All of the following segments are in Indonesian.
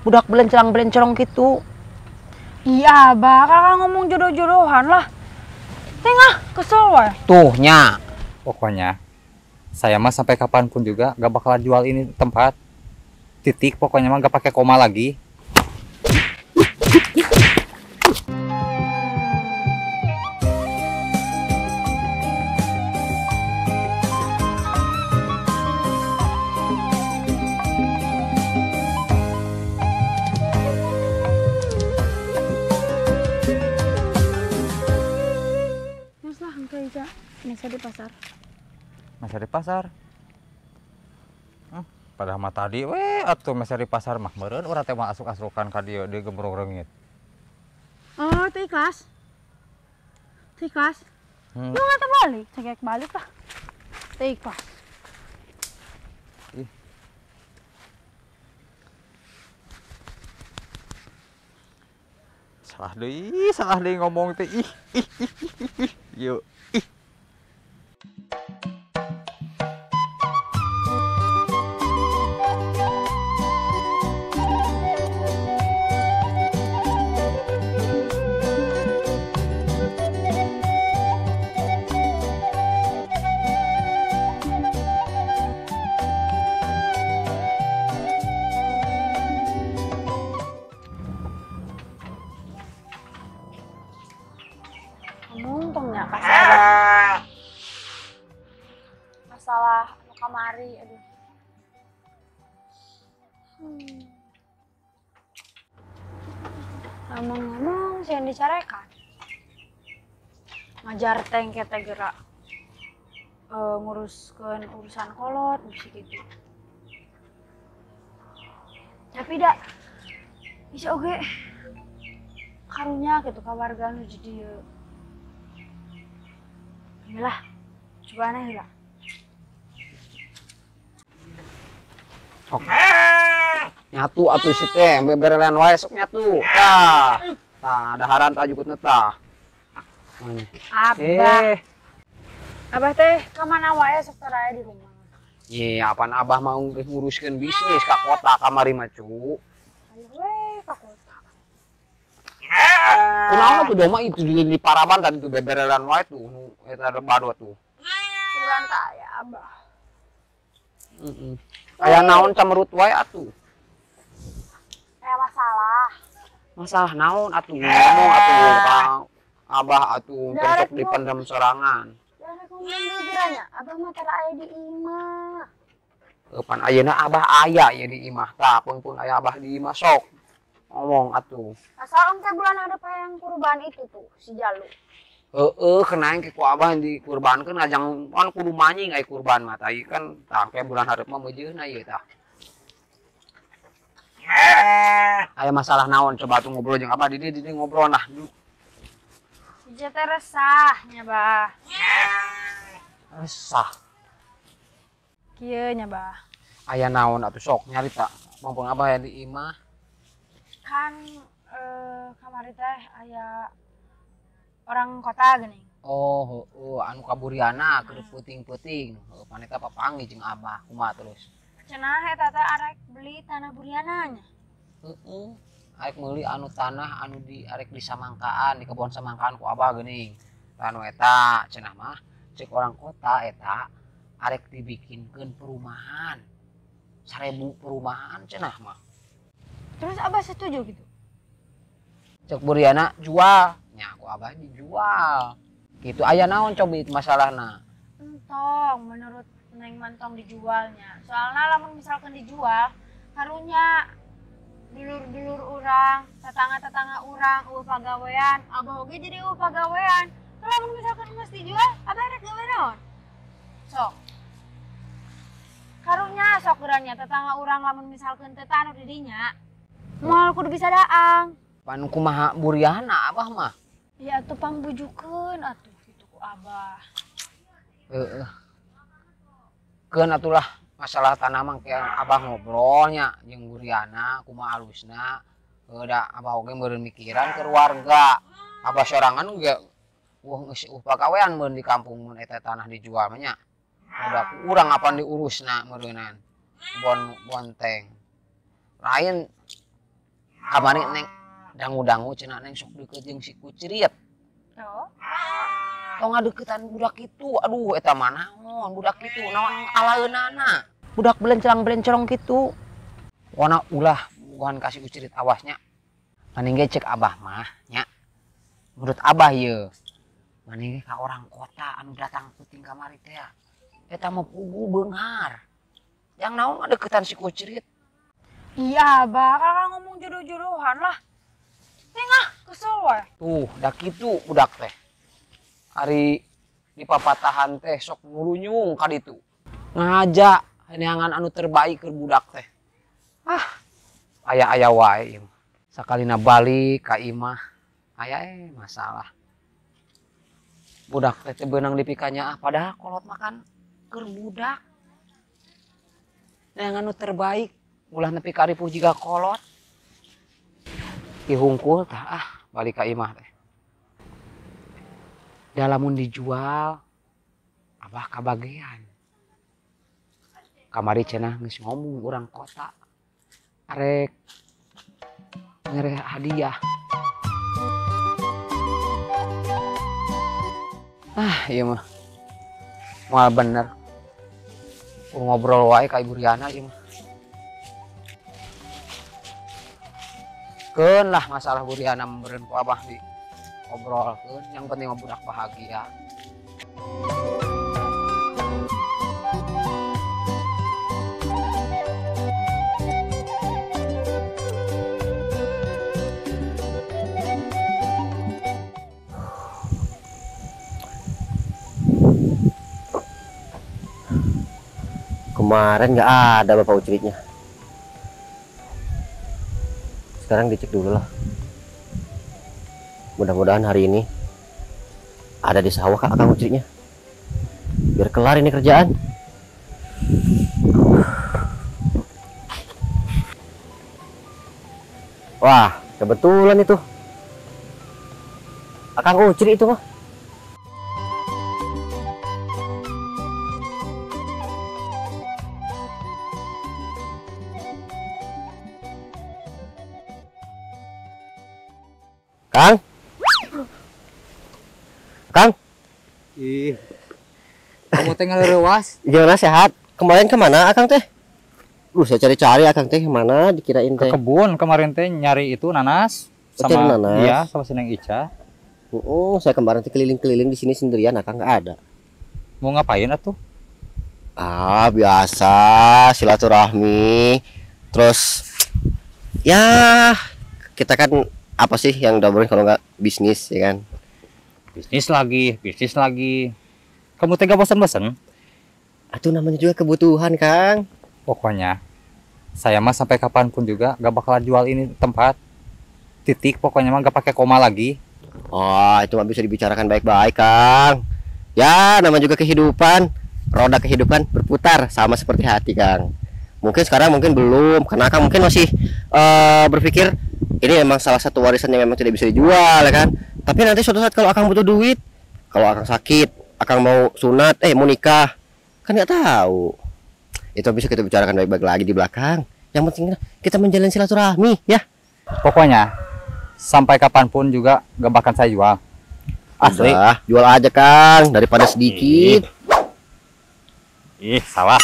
budak belencerang-belencerong gitu. Iya, Abah, kakak ngomong jodoh-jodohan lah. Tengah, kesel wae. Tuh, nya. Pokoknya saya mah sampai kapanpun juga gak bakalan jual ini tempat. Titik, pokoknya mah gak pakai koma lagi. Mas lah, Angka Ica. Mesa di pasar. Masa di pasar. Padahal mah tadi atuh masa di pasar mah meureun urang teh mah asuk-asukan ka dieu di gembrong reungit. Oh, teh ikhlas. Teh ikhlas. Lu nggak balik, cekek balik lah. Teh ikhlas. Ih. Salah deui ngomong teh. Ih. Yuk. Untungnya kasih masalah anu kamari, aduh. Ngomong-ngomong, sih yang dicarekan. Ngajar tengke teh gerak. Nguruskeun urusan kolot bisa gitu. Tapi dak bisa oge karunya gitu ka warga nu di dieu. Yalah, coba aneh lah. Nyatu atuh si teh, beberelan wae sok nyatu. Tah. Tah, daharan tah jukutna tah. Abah. Abah teh kemana wae sok taraya di rumah. Ye, apaan abah mau nguruskeun bisnis ka kota kamari mah cu. Ayo we ka kota. Kunaon tuh doma itu di Paraman tadi tuh beberelan wae tuh, nu eta baru tuh. Bulan taya Abah. Heeh. Aya naon camerut wae atuh. Masalah. Masalah naon atuh ngomong atuh ka abah atuh besok dipendam sorangan. Ya rek ngomong deui geranya, Abah mah tara aya di imah. Pan ayeuna abah aya ya di imah tah, pun aya abah di imah sok. Ngomong atuh. Asal engke bulan hadap yang kurban itu tuh si Jalu. Kenaing ke ku abah dikurbankeun ajang pan kudu manying aya kurban mah tah kan tangke bulan hareup mah meujeunna ieu tah. Aya masalah naon coba tuh ngobrol jeung abah di ngobrol nah. Si teh resah nya Bah. Resah. Kieu nya Bah. Aya naon atuh sok nyarita. Mumpung abah aya di imah. Kan kamari teh aya orang kota geuning. Oh, anu kaburiana keur peuting-peuting. Paneta papanggih jeung abah kumaha terus. Cenah eta teh arek beli tanah buriana nya. Arek meuli anu tanah anu arek di Samangkaan, di kebon Samangkaan ku abah geuning. Anu eta cenah mah cek orang kota eta arek dibikinkeun perumahan. 1000 perumahan cenah mah. Terus Abah setuju gitu? Cek buriana jual, nya ku abah dijual. Gitu aya naon coba masalahna? Entong menurut Neng Mantong dijualnya. Soalnya lamun misalkan dijual, karunya dulur-dulur urang, tetangga-tetangga urang, pagawean, Abah oge jadi pagawean. Kalau lamun misalkan geus dijual, Abah rek gawe naon? Sok. Karunya sok geuranya tetangga urang lamun misalkan teu tanu di dinya, moal kudu bisa daang. Pan kumaha buriana abah mah? Ya atuh pangbujukeun atuh kitu ku Abah. Keun atulah masalah tanaman kayak abah ngobrolnya jeung buriana kumaha halusna. Da abah oge meureun mikiran ke keluarga. Abah sorangan ge geus pagawean mun di kampung mun eta tanah dijual mah nya. Udah kurang apa diurusna meureunan. Bon bonteng. Lain kamari neng dangu-dangu cenah neng sok deket jeung si Kucrit. Oh. Tong ngadeukeutan budak itu. Aduh eta mah naon budak itu naon alaeunana. Budak belencerang-belencerong kitu. Wana ulah bukan kasih Kucrit awasnya. Maning ge cek abah mah nya. Menurut abah ye. Maning ge ka orang kota anu datang puting kamari teh. Eta mah pugu beunghar. Yang naon ngadeukeutan si Kucrit. Iya, Abah, kakak ngomong jodoh-jodohan lah. Tengah, kesel wae. Tuh, dah kitu budak teh. Hari di papatahan teh sok nulunyung ka ditu. Ngajak neangan anu terbaik ke budak teh. Aya wae ieu. Sakalina balik ka imah, aya masalah. Budak teh beunang dipikanya padahal kolot makan keur budak. Neangan anu terbaik ulah nepi ka ripuh jiga kolot. Dihungkul tah balik ka imah teh. Da lamun dijual abah kabagean. Kamari cenah geus ngomong urang kota. Arek ngereh hadiah. Iya mah. Moal bener. Ngobrol wae ka Ibu Riana ieu mah. Keun lah masalah Bu Riana memberen ku abah di ngobrol keun. Yang penting mah budak bahagia. Kemarin nggak ada Bapak Ucritnya. Sekarang dicek dulu lah. Mudah-mudahan hari ini ada di sawah Kang Ucritnya. Biar kelar ini kerjaan. Wah, kebetulan itu. Kang Ucrit itu mah. Kang? Kang? Ih. Kamu teh ngalerewas? Gimana sehat? Kemarin kemana Akang teh? Saya cari-cari Akang teh kemana dikirain Ke teh. kebun kemarin teh nyari itu nanas Cari sama nanas. iya sama si Neng Ica. Saya kemarin teh keliling-keliling di sini sendirian Akang nggak ada. Mau ngapain atuh? Biasa silaturahmi. Terus ya kita kan apa sih yang diobrolin kalau nggak bisnis ya kan? Bisnis lagi. Kamu teh gak bosan-bosan? Atuh namanya juga kebutuhan Kang. Pokoknya saya mah sampai kapanpun juga gak bakalan jual ini tempat. Titik, pokoknya mah gak pakai koma lagi. Itu mah bisa dibicarakan baik-baik Kang. Ya namanya juga kehidupan. Roda kehidupan berputar sama seperti hati Kang. Mungkin sekarang mungkin belum, karena Kang mungkin masih berpikir ini memang salah satu warisan yang memang tidak bisa dijual ya kan. Tapi nanti suatu saat kalau Akang butuh duit, kalau Akang sakit, Akang mau sunat, mau nikah, kan nggak tahu. Itu bisa kita bicarakan baik-baik lagi di belakang. Yang penting kita menjalin silaturahmi ya. Pokoknya sampai kapanpun juga gak bakal saya jual. Asli. Udah, jual aja Kang daripada sedikit. Salah.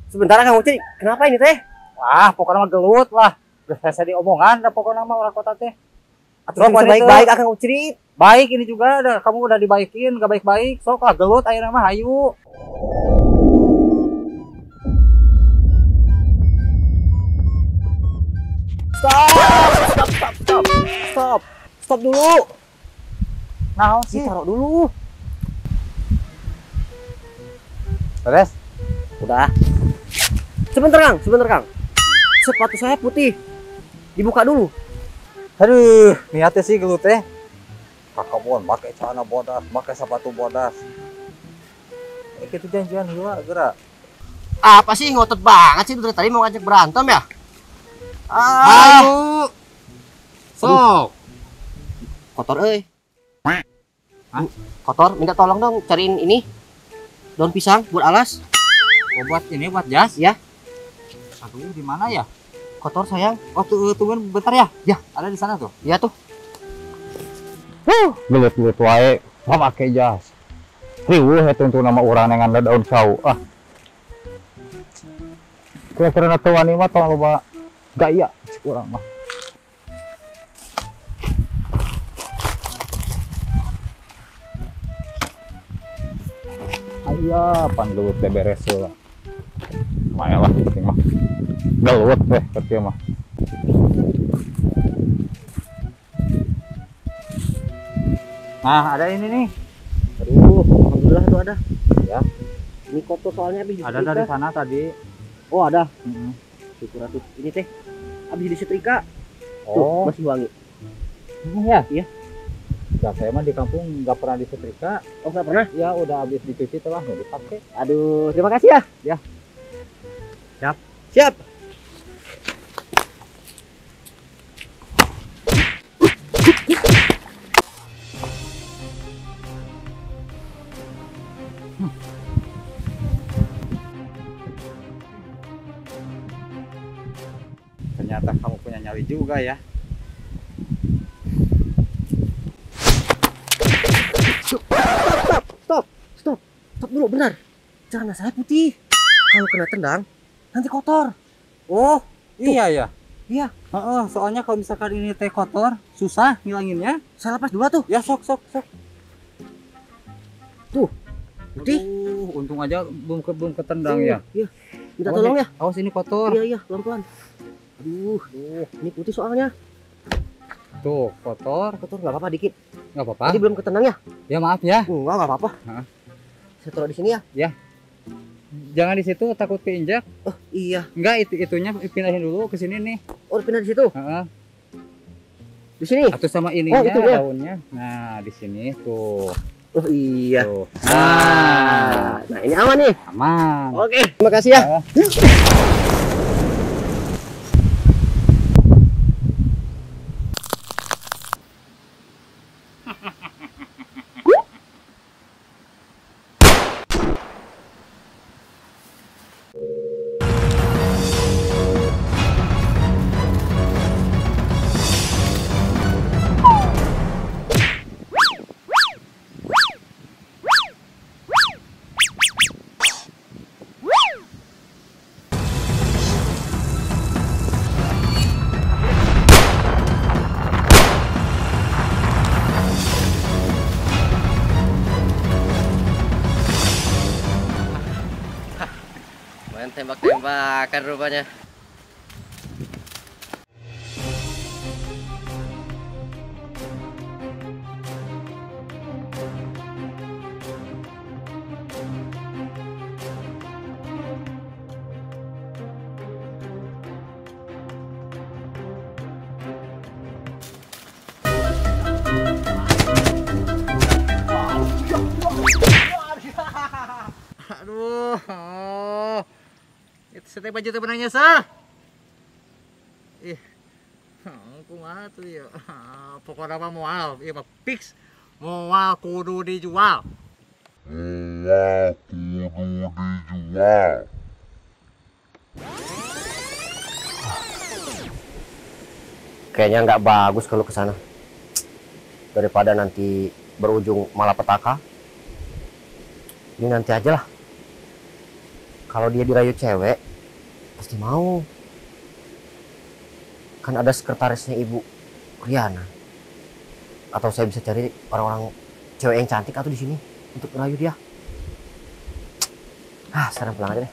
Sebentar Kang Ucrit, kenapa ini teh? Wah, pokoknya mah gelut lah. Udah selesai diomongan, dah pokoknya mah orang kota teh. Atuh baik-baik Kang Ucrit. Baik ini juga, kamu udah dibaikin, gak baik-baik. Sok lah gelut, akhirnya mah hayu. Stop dulu. Nah, sih. Taruh dulu. Beres? Udah. Sebentar Kang. Sepatu saya putih. Dibuka dulu. Aduh, niatnya sih gelut teh. Kakak bon, pakai celana bodas, pakai sepatu bodas. Itu janjian heula geura. Apa sih ngotot banget sih dari tadi mau ngajak berantem ya? Ayo. Sok. Kotor euy. Kotor, minta tolong dong cariin ini. daun pisang buat alas. Oh, buat ini buat jas? Ya. Aduh, di mana ya? Kotor sayang. Oh, tungguin bentar ya. Ya. Ada di sana tuh. Ya tuh. Gelut-gelut wae, pakai jas. Riweuh eta untuk nama urang dengan daun sawu. Ah. Kira-kira tuan ini mah tong loba gaya urang mah. Aya pan gelut teh beres heula. Maya lah penting mah. Gelut teh berarti mah. Nah, ada ini nih. Aduh, alhamdulillah tuh ada. Ya. Ini kotor soalnya habis Ada dari sana tadi. Oh, ada. Mm-mm. Syukur atuh. Ini teh habis disetrika. Oh, Tuh, masih wangi. ya? Iya. Ya, saya mah di kampung nggak pernah disetrika. Oh, nggak pernah? Ya, udah habis dicuci telah nggak dipakai. Aduh, terima kasih ya. Ya. Siap. Siap. Ternyata kamu punya nyali juga ya. Stop dulu, benar. Celana saya putih. Kalau kena tendang, nanti kotor. Oh, iya ya. Iya, Heeh, soalnya kalau misalkan ini teh kotor, susah ngilanginnya. saya lepas dulu tuh. Ya, sok. Putih. Aduh, untung aja belum ketendang ya. Iya. Minta tolong ya. Awas ini kotor. Iya, pelan-pelan. Aduh, ini putih soalnya. Tuh, kotor. Kotor nggak apa-apa dikit. Nggak apa-apa. Tadi belum ketendang ya? Ya maaf ya. Enggak apa-apa. Hah? Saya taruh di sini ya. Jangan di situ, takut keinjak. Oh, iya. Enggak, itunya pindahin dulu ke sini nih. Oh, pindah di situ. Heeh. Di sini. Atau sama ininya, itu ya? daunnya. Nah, di sini tuh. Oh, iya. Tuh. Nah, ini aman nih. Aman. Oke, terima kasih ya. Main tembak-tembakan rupanya. Aduh. Itu seteh baju teh benangnya sah. Ih. Kumaha tuh ya. Pokoknya mah moal, ieu mah fix moal kudu dijual. Kayaknya nggak bagus kalau ke sana. Daripada nanti berujung malapetaka. Ini nanti aja lah. Kalau dia dirayu cewek, pasti mau. Kan ada sekretarisnya Ibu Riana. Atau saya bisa cari orang-orang cewek yang cantik atau di sini untuk merayu dia. Sekarang pulang aja deh.